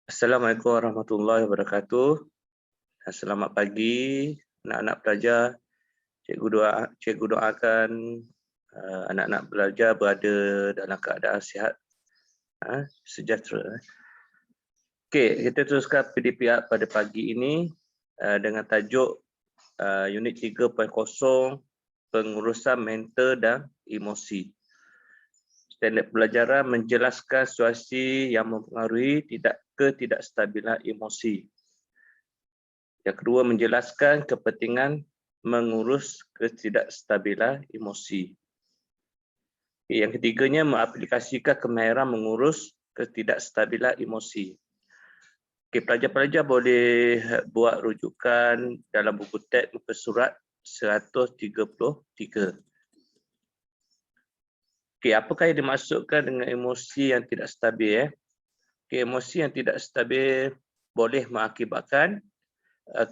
Assalamualaikum warahmatullahi wabarakatuh. Selamat pagi anak-anak pelajar. Cikgu doakan anak-anak pelajar berada dalam keadaan sihat, sejahtera. Okey, kita teruskan PDPR pada pagi ini dengan tajuk unit 3.0 pengurusan mental dan emosi. Standard pelajaran menjelaskan situasi yang mempengaruhi ketidakstabilan emosi. Yang kedua, menjelaskan kepentingan mengurus ketidakstabilan emosi. Yang ketiganya, mengaplikasikan kemahiran mengurus ketidakstabilan emosi. Pelajar-pelajar boleh buat rujukan dalam buku teks muka surat 133. Apakah yang dimaksudkan dengan emosi yang tidak stabil? Emosi yang tidak stabil boleh mengakibatkan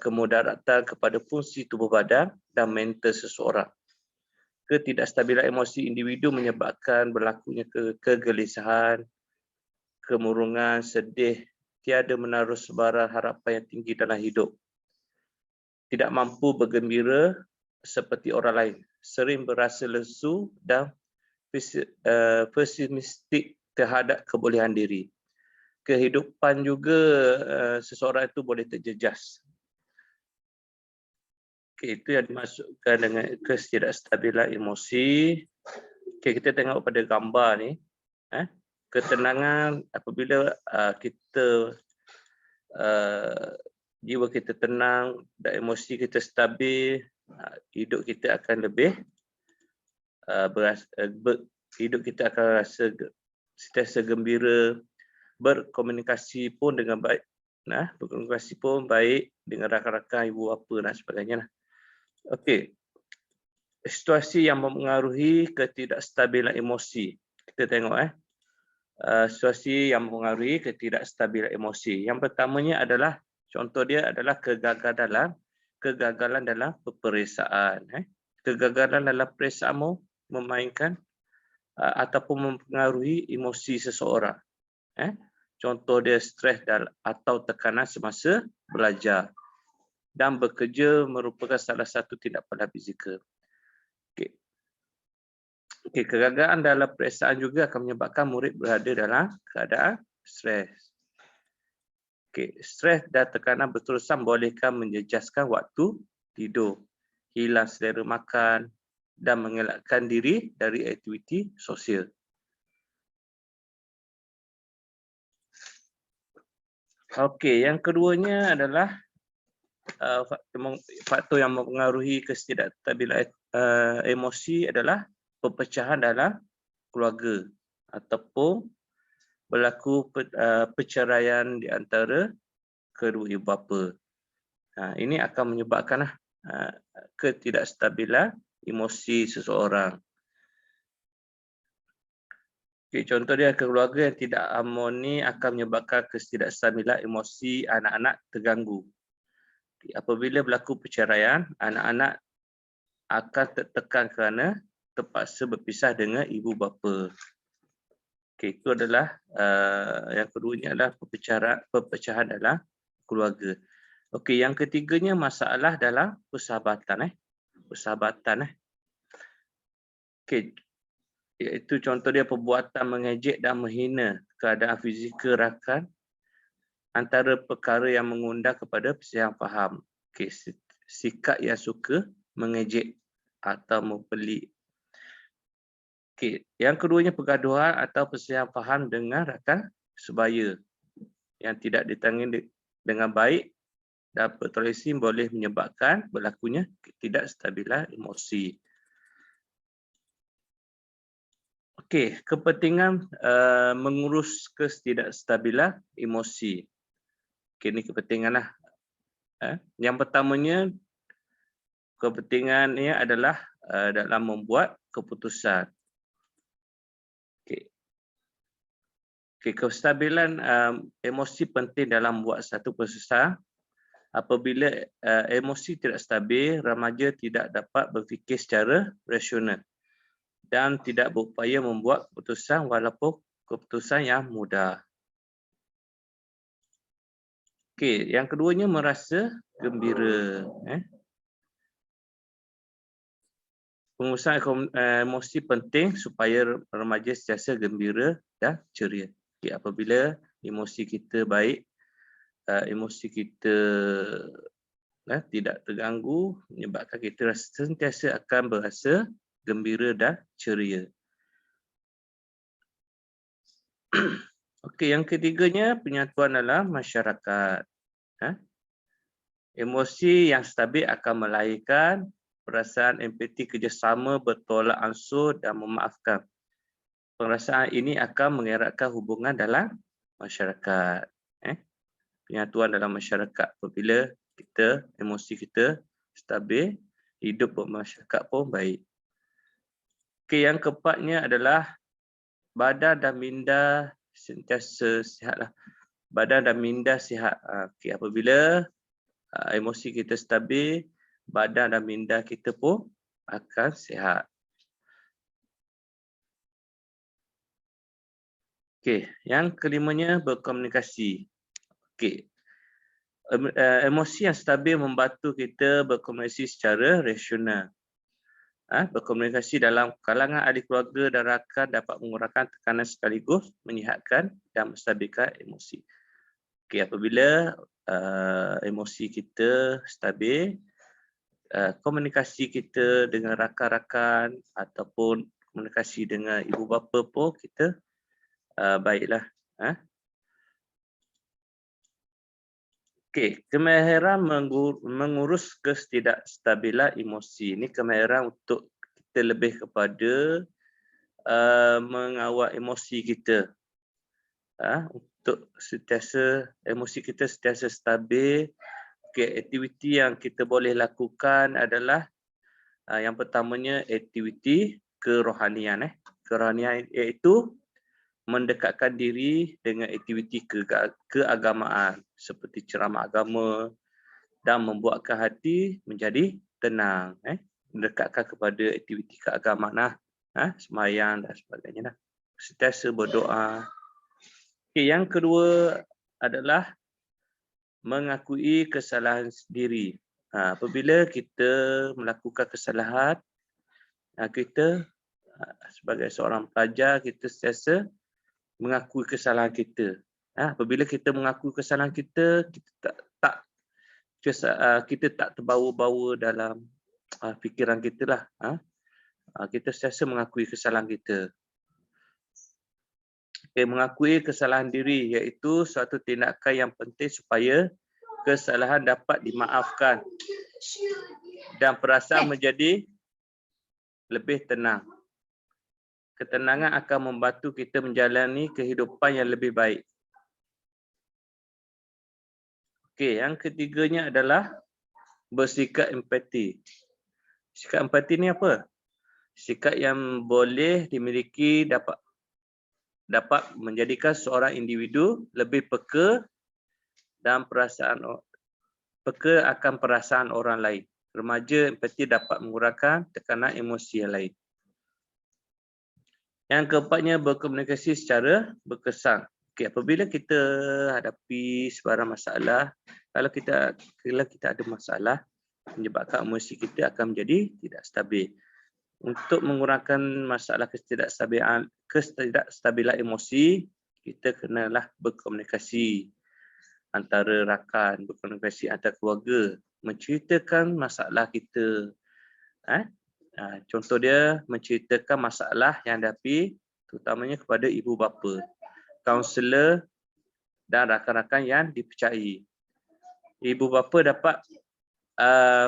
kemudaratan kepada fungsi tubuh badan dan mental seseorang. Ketidakstabilan emosi individu menyebabkan berlakunya kegelisahan, kemurungan, sedih, tiada menaruh sebarang harapan yang tinggi dalam hidup. Tidak mampu bergembira seperti orang lain, sering berasa lesu dan pesimistik terhadap kebolehan diri. Kehidupan juga seseorang itu boleh terjejas. Itu yang dimaksudkan dengan ketidakstabilan emosi. Kita tengok pada gambar ni. Ketenangan apabila jiwa kita tenang dan emosi kita stabil, hidup kita akan lebih hidup kita akan rasa sentiasa gembira, berkomunikasi pun dengan baik, berkomunikasi pun baik dengan rakan-rakan, ibu bapa dan sebagainya. Okey. Situasi yang mempengaruhi ketidakstabilan emosi. Kita tengok situasi yang mempengaruhi ketidakstabilan emosi. Yang pertamanya adalah, contoh dia adalah kegagalan dalam peperiksaan. Kegagalan dalam periksaan memainkan ataupun mempengaruhi emosi seseorang. Contoh dia stres atau tekanan semasa belajar dan bekerja merupakan salah satu tindakan fizikal. Kegagalan dalam periksaan juga akan menyebabkan murid berada dalam keadaan stres. Stres dan tekanan berterusan bolehkan menjejaskan waktu tidur, hilang selera makan dan mengelakkan diri dari aktiviti sosial. Yang keduanya adalah faktor yang mempengaruhi ketidakstabilan emosi adalah perpecahan dalam keluarga ataupun berlaku perceraian di antara kedua ibu bapa. Ini akan menyebabkan ketidakstabilan emosi seseorang. Contoh dia, keluarga yang tidak harmoni akan menyebabkan ketidakstabilan emosi anak-anak terganggu. Apabila berlaku perceraian, anak-anak akan tertekan kerana terpaksa berpisah dengan ibu bapa. Itu adalah yang keduanya adalah perpecahan dalam keluarga. Yang ketiganya masalah dalam persahabatan. Iaitu contoh dia perbuatan mengejek dan menghina keadaan fizikal rakan antara perkara yang mengundang kepada perselisihan faham. Sikap yang suka mengejek atau mempelik. Yang keduanya pergaduhan atau perselisihan faham dengan rakan sebaya yang tidak ditangani dengan baik dan bertoleransi boleh menyebabkan berlakunya ketidakstabilan emosi. Kepentingan mengurus ketidakstabilan emosi. Ini kepentinganlah. Yang pertamanya, kepentingannya adalah dalam membuat keputusan. Kestabilan emosi penting dalam membuat satu keputusan. Apabila emosi tidak stabil, remaja tidak dapat berfikir secara rasional dan tidak berupaya membuat keputusan walaupun keputusan yang mudah. Okey, yang keduanya merasa gembira. Pengurusan emosi penting supaya remaja sentiasa gembira dan ceria. Okey, apabila emosi kita baik, emosi kita tidak terganggu, menyebabkan kita sentiasa akan berasa gembira dan ceria. Okey, yang ketiganya penyatuan dalam masyarakat. Emosi yang stabil akan melahirkan perasaan empati, kerjasama, bertolak ansur dan memaafkan. Perasaan ini akan mengeratkan hubungan dalam masyarakat. Penyatuan dalam masyarakat apabila emosi kita stabil, hidup bermasyarakat pun baik. Okey, yang keempatnya adalah badan dan minda sentiasa sihatlah. Badan dan minda sihat. Okey, apabila emosi kita stabil, badan dan minda kita pun akan sihat. Okey, yang kelimanya berkomunikasi. Okey. Emosi yang stabil membantu kita berkomunikasi secara rasional. Berkomunikasi dalam kalangan ahli keluarga dan rakan dapat mengurangkan tekanan sekaligus menyihatkan dan menstabilkan emosi. Okey, apabila emosi kita stabil, komunikasi kita dengan rakan-rakan ataupun komunikasi dengan ibu bapa pun kita baiklah. Okey, kemahiran mengurus ketidakstabilan emosi. Ini kemahiran untuk kita lebih kepada mengawal emosi kita. Untuk sentiasa emosi kita sentiasa stabil. Okey, aktiviti yang kita boleh lakukan adalah yang pertamanya aktiviti kerohanian. Kerohanian iaitu mendekatkan diri dengan aktiviti keagamaan seperti ceramah agama dan membuatkan hati menjadi tenang. Mendekatkan kepada aktiviti keagamaan, sembahyang dan sebagainya. Sentiasa berdoa. Okay, yang kedua adalah mengakui kesalahan sendiri. Apabila kita melakukan kesalahan, kita sebagai seorang pelajar, kita sentiasa mengakui kesalahan kita. Apabila kita mengakui kesalahan kita, kita tak terbawa-bawa dalam fikiran kita lah. Kita sentiasa mengakui kesalahan kita. Mengakui kesalahan diri iaitu suatu tindakan yang penting supaya kesalahan dapat dimaafkan dan perasaan menjadi lebih tenang. Ketenangan akan membantu kita menjalani kehidupan yang lebih baik. Okey, yang ketiganya adalah bersikap empati. Sikap empati ni apa? Sikap yang boleh dimiliki dapat menjadikan seorang individu lebih peka dan peka akan perasaan orang lain. Remaja empati dapat mengurangkan tekanan emosi yang lain. Yang keempatnya berkomunikasi secara berkesan. Okey, apabila kita hadapi sebarang masalah, kalau kita ada masalah, menyebabkan emosi kita akan menjadi tidak stabil. Untuk mengurangkan masalah ketidakstabilan emosi, kita kenalah berkomunikasi antara rakan, berkomunikasi antara keluarga, menceritakan masalah kita. Contoh dia menceritakan masalah yang dihadapi terutamanya kepada ibu bapa, kaunselor dan rakan-rakan yang dipercayai. Ibu bapa dapat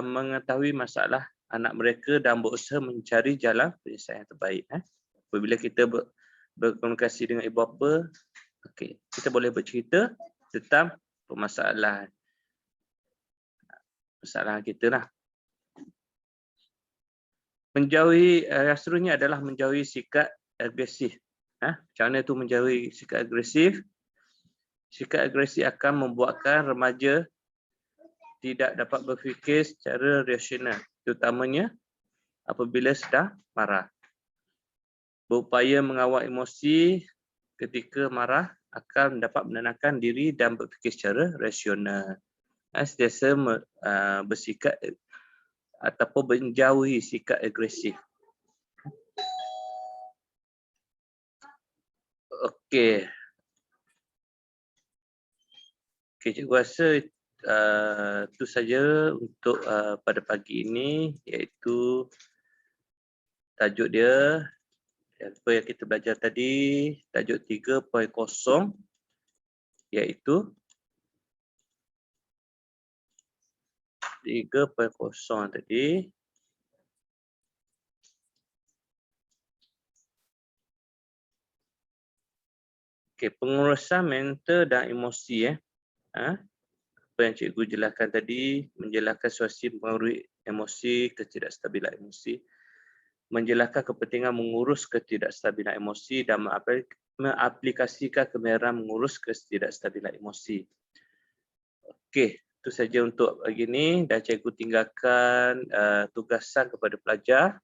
mengetahui masalah anak mereka dan berusaha mencari jalan penyelesaian yang terbaik. Apabila kita berkomunikasi dengan ibu bapa, kita boleh bercerita tentang permasalahan kita lah. Yang seterusnya adalah menjauhi sikap agresif. Macam mana tu menjauhi sikap agresif? Sikap agresif akan membuatkan remaja tidak dapat berfikir secara rasional, terutamanya apabila sedang marah. Berupaya mengawal emosi ketika marah akan dapat menenangkan diri dan berfikir secara rasional. Sentiasa bersikap ataupun menjauhi sikap agresif. Okey. Okey, cikgu rasa itu saja untuk pada pagi ini, iaitu tajuk dia apa yang kita belajar tadi, tajuk 3.0 iaitu 3.0 tadi. Okey, pengurusan mental dan emosi apa yang cikgu jelaskan tadi, menjelaskan situasi mempengaruhi emosi, ketidakstabilan emosi, menjelaskan kepentingan mengurus ketidakstabilan emosi dan mengaplikasikan kemahiran mengurus ketidakstabilan emosi. Okey, itu saja untuk pagi ini dan cikgu tinggalkan tugasan kepada pelajar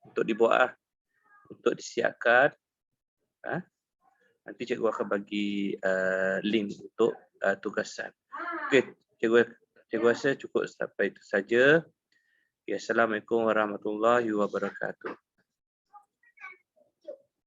untuk dibuat untuk disiapkan. Nanti cikgu akan bagi link untuk tugasan. Okey, cikgu rasa cukup sampai itu saja. Okay, Assalamualaikum warahmatullahi wabarakatuh.